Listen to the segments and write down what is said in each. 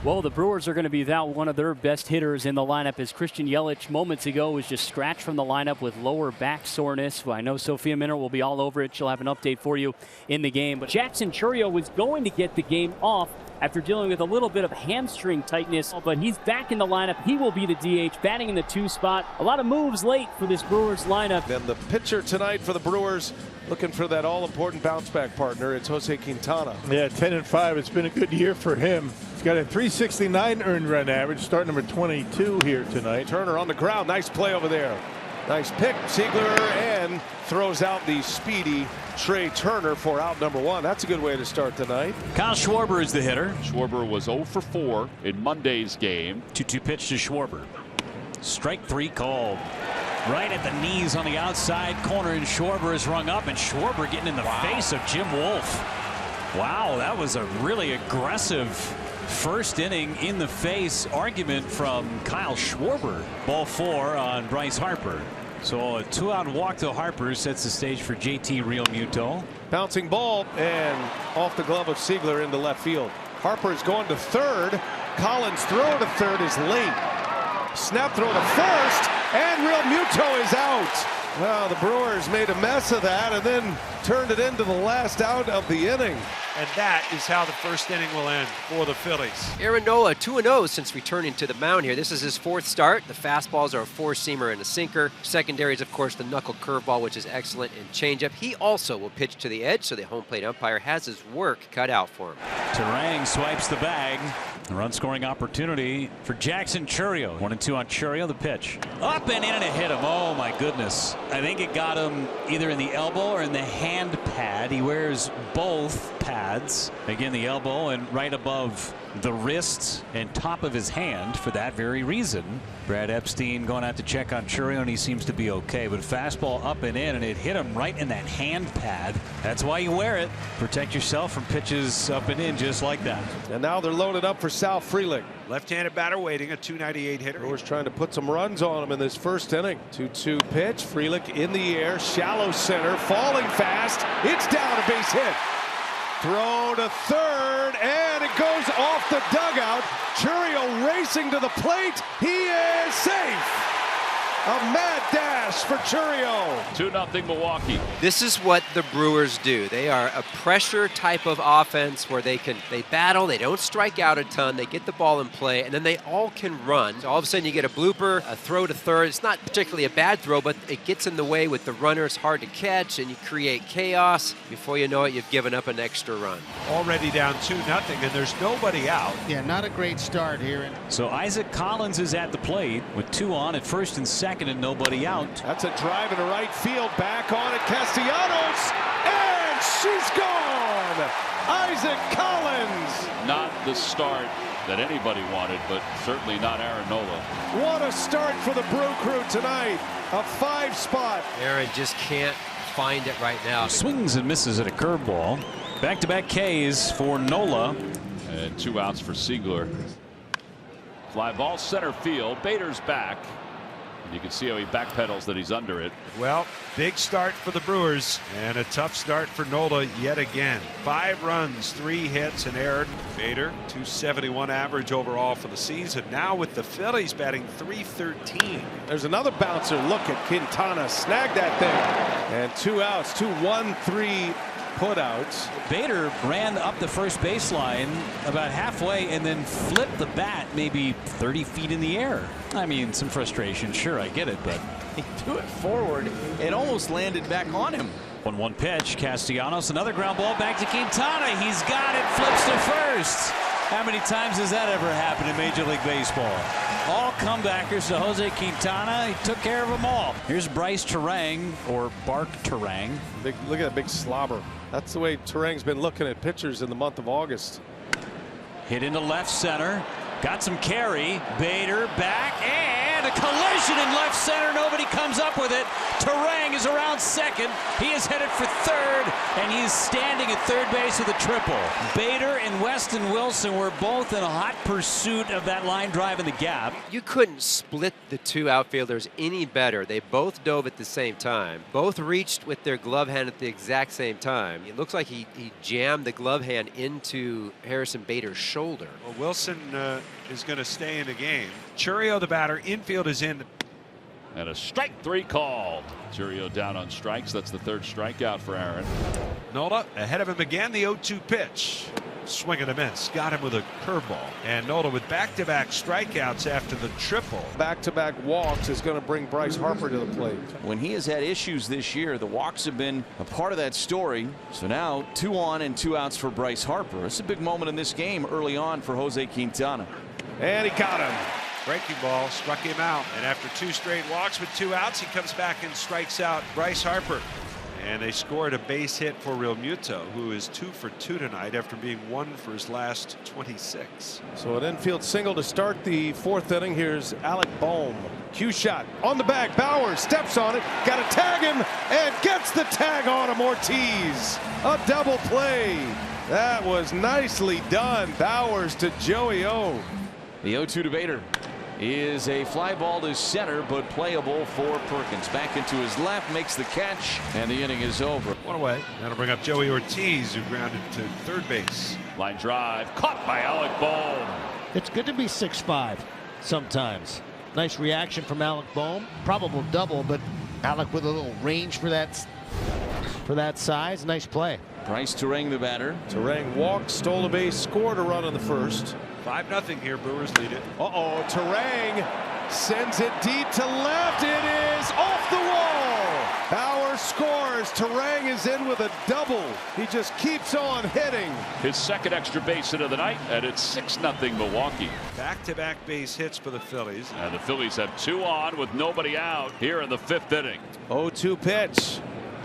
Well, the Brewers are going to be without one of their best hitters in the lineup, as Christian Yelich moments ago was just scratched from the lineup with lower back soreness. Well, I know Sophia Minner will be all over it. She'll have an update for you in the game. But Jackson Chourio was going to get the game off after dealing with a little bit of hamstring tightness, but he's back in the lineup. He will be the DH, batting in the 2 spot. A lot of moves late for this Brewers lineup. Then the pitcher tonight for the Brewers, looking for that all-important bounce-back partner. It's Jose Quintana. Yeah, 10-5. It's been a good year for him. He's got a .369 earned run average. Start number 22 here tonight. Turner on the ground. Nice play over there. Nice pick. Ziegler and throws out the speedy Trey Turner for out number 1. That's a good way to start tonight. Kyle Schwarber is the hitter. Schwarber was 0 for 4 in Monday's game. 2-2 pitch to Schwarber. Strike 3 called. Right at the knees on the outside corner, and Schwarber is rung up, and Schwarber getting in the face of Jim Wolf. Wow, that was a really aggressive first inning in the face argument from Kyle Schwarber. Ball 4 on Bryce Harper. So a 2-out walk to Harper sets the stage for JT Realmuto. Bouncing ball and off the glove of Ziegler into left field. Harper is going to third. Collins' throw to third is late. Snap throw to first, and Realmuto is out. Well, the Brewers made a mess of that and then turned it into the last out of the inning. And that is how the first inning will end for the Phillies. Aaron Nola 2-0 since returning to the mound here. This is his 4th start. The fastballs are a 4-seamer and a sinker. Secondary is, of course, the knuckle curveball, which is excellent, and changeup. He also will pitch to the edge, so the home plate umpire has his work cut out for him. Terang swipes the bag. A run-scoring opportunity for Jackson Chourio. 1-2 on Chourio. The pitch up and in, and it hit him. Oh my goodness! I think it got him either in the elbow or in the hand pad. He wears both pads. Again, the elbow and right above the wrist and top of his hand for that very reason. Brad Epstein going out to check on Chourio, and he seems to be okay. But fastball up and in, and it hit him right in that hand pad. That's why you wear it. Protect yourself from pitches up and in just like that. And now they're loaded up for Sal Frelick. Left-handed batter waiting, a .298 hitter. Brewers trying to put some runs on him in this first inning. 2-2 pitch. Frelick in the air, shallow center, falling fast. It's down, a base hit. Throw to third, and it goes off the dugout. Chourio racing to the plate. He is safe. A mad dash for Chourio. 2-0 Milwaukee. This is what the Brewers do. They are a pressure type of offense where they battle, they don't strike out a ton, they get the ball in play, and then they all can run. So all of a sudden you get a blooper, a throw to third. It's not particularly a bad throw, but it gets in the way with the runner. It's hard to catch, and you create chaos. Before you know it, you've given up an extra run. Already down 2-0, and there's nobody out. Yeah, not a great start here. So Isaac Collins is at the plate with 2 on at first and second and nobody out. That's a drive into right field. Back on it, Castellanos, and she's gone. Isaac Collins. Not the start that anybody wanted, but certainly not Aaron Nola. What a start for the Brew Crew tonight. A 5 spot. Aaron just can't find it right now. Swings and misses at a curveball. Back-to-back Ks for Nola. And 2 outs for Ziegler. Fly ball center field. Bader's back. You can see how he backpedals that he's under it. Well, big start for the Brewers and a tough start for Nola yet again. 5 runs, 3 hits, and error. Bader, .271 average overall for the season. Now with the Phillies batting .313. There's another bouncer. Look at Quintana. Snag that thing. And 2 outs. 2 1-3 putouts. Bader ran up the first baseline about halfway and then flipped the bat maybe 30 feet in the air. I mean, some frustration. Sure, I get it, but he threw it forward. It almost landed back on him. 1-1 pitch. Castellanos, another ground ball back to Quintana. He's got it. Flips to first. How many times has that ever happened in Major League Baseball? All comebackers to Jose Quintana. He took care of them all. Here's Bryce Terang, or Bark Terang. Look at that big slobber. That's the way Terang's been looking at pitchers in the month of August. Hit into left center. Got some carry. Bader back, and and a collision in left center. Nobody comes up with it. Terang is around second. He is headed for third, and he's standing at third base with a triple. Bader and Weston Wilson were both in a hot pursuit of that line drive in the gap. You couldn't split the two outfielders any better. They both dove at the same time. Both reached with their glove hand at the exact same time. It looks like he jammed the glove hand into Harrison Bader's shoulder. Well, Wilson is going to stay in the game. Chourio, the batter, infield is in. And a strike 3 called. Chourio down on strikes. That's the 3rd strikeout for Aaron. Nola ahead of him again. The 0-2 pitch. Swing and a miss. Got him with a curveball. And Nola with back-to-back strikeouts after the triple. Back-to-back walks is going to bring Bryce Harper to the plate. When he has had issues this year, the walks have been a part of that story. So now 2 on and 2 outs for Bryce Harper. It's a big moment in this game early on for Jose Quintana. And he got him. Breaking ball struck him out. And after 2 straight walks with 2 outs, he comes back and strikes out Bryce Harper. And they scored a base hit for Real Muto, who is 2 for 2 tonight after being 1 for his last 26. So an infield single to start the 4th inning. Here's Alec Bohm. Cue shot on the bag. Bauer steps on it. Got to tag him and gets the tag on him. Ortiz. A double play. That was nicely done. Bowers to Joey O. The 0-2 to Bader is a fly ball to center, but playable for Perkins. Back into his left, makes the catch, and the inning is over. 1 away. That'll bring up Joey Ortiz, who grounded to third base. Line drive caught by Alec Bohm. It's good to be 6'5" sometimes. Nice reaction from Alec Bohm. Probable double, but Alec with a little range for that size. Nice play. Bryce Terang, the batter. Terang walked, stole a base, scored a run in the 1st. 5-0 here. Brewers lead it. Terang sends it deep to left. It is off the wall. Bauer scores. Terang is in with a double. He just keeps on hitting. His 2nd extra base hit of the night, and it's 6-0 Milwaukee. Back-to-back base hits for the Phillies. And the Phillies have 2 on with nobody out here in the 5th inning. 0-2 pitch.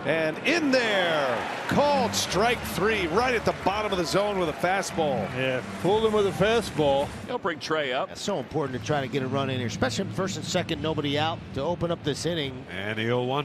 And in there, called strike 3 right at the bottom of the zone with a fastball. Yeah, pulled him with a fastball. He'll bring Trey up. It's so important to try to get a run in here, especially in 1st and 2nd, nobody out, to open up this inning. And the 0-1.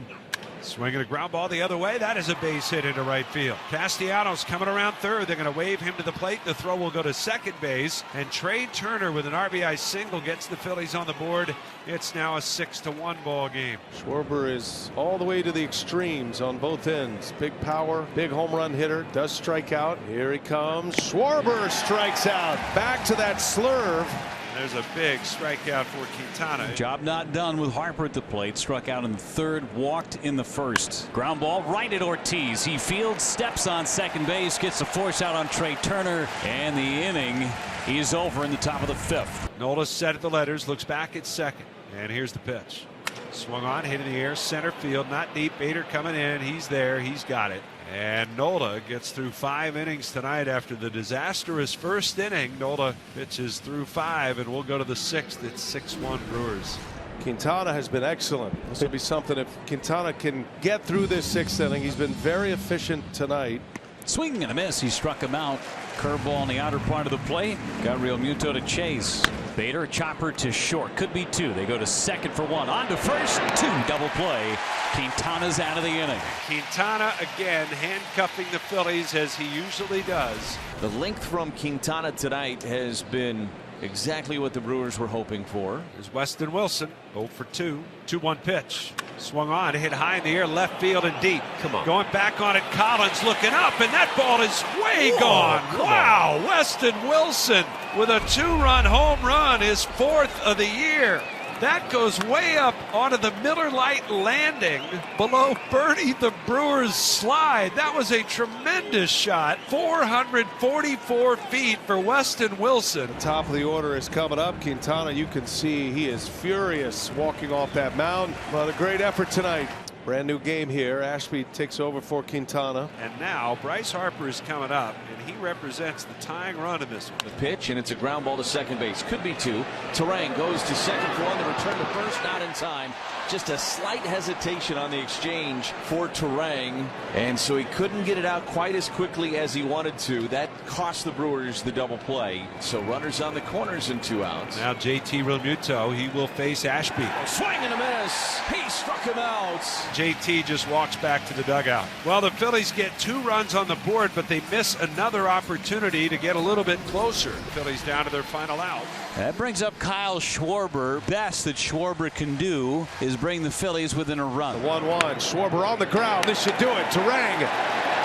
Swinging a ground ball the other way. That is a base hit into right field. Castellanos coming around 3rd. They're going to wave him to the plate. The throw will go to 2nd base. And Trey Turner with an RBI single gets the Phillies on the board. It's now a 6-1 ball game. Schwarber is all the way to the extremes on both ends. Big power, big home run hitter, does strike out. Here he comes. Schwarber strikes out. Back to that slurve. There's a big strikeout for Quintana. Job not done with Harper at the plate. Struck out in the 3rd, walked in the 1st. Ground ball right at Ortiz. He fields, steps on 2nd base, gets a force out on Trey Turner, and the inning is over in the top of the 5th. Nola set at the letters, looks back at 2nd. And here's the pitch. Swung on, hit in the air, center field, not deep. Bader coming in. He's there. He's got it. And Nola gets through 5 innings tonight after the disastrous 1st inning. Nola pitches through 5, and we'll go to the 6th. It's 6-1 Brewers. Quintana has been excellent. This will be something if Quintana can get through this 6th inning. He's been very efficient tonight. Swing and a miss. He struck him out. Curveball on the outer part of the plate. Got Real Muto to chase. Bader, chopper to short. Could be 2. They go to 2nd for 1. On to 1st. 2. Double play. Quintana's out of the inning. Quintana again handcuffing the Phillies as he usually does. The length from Quintana tonight has been exactly what the Brewers were hoping for. There's Weston Wilson, 0 for 2. 2-1 pitch. Swung on, hit high in the air, left field and deep. Come on. Going back on it, Collins looking up, and that ball is way gone. Wow, Weston Wilson with a 2-run home run, his 4th of the year. That goes way up onto the Miller Lite landing below Bernie the Brewers slide. That was a tremendous shot. 444 feet for Weston Wilson. The top of the order is coming up. Quintana, you can see he is furious walking off that mound. But a great effort tonight. Brand new game here. Ashby takes over for Quintana. And now Bryce Harper is coming up, and he represents the tying run in this one. The pitch, and it's a ground ball to second base. Could be two. Terang goes to second for one. The return to first, not in time. Just a slight hesitation on the exchange for Terang, and so he couldn't get it out quite as quickly as he wanted to. That cost the Brewers the double play. So runners on the corners and 2 outs. Now JT Realmuto, he will face Ashby. Swing and a miss. He struck him out. JT just walks back to the dugout. Well, the Phillies get 2 runs on the board, but they miss another opportunity to get a little bit closer. The Phillies down to their final out. That brings up Kyle Schwarber. Best that Schwarber can do is bring the Phillies within a run. The 1-1. Schwarber on the ground. This should do it. Terang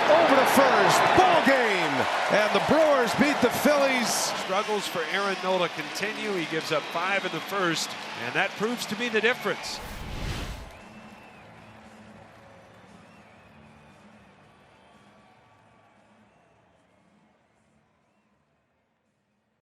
over to first. Ball game. And the Brewers beat the Phillies. Struggles for Aaron Nola continue. He gives up 5 in the first, and that proves to be the difference.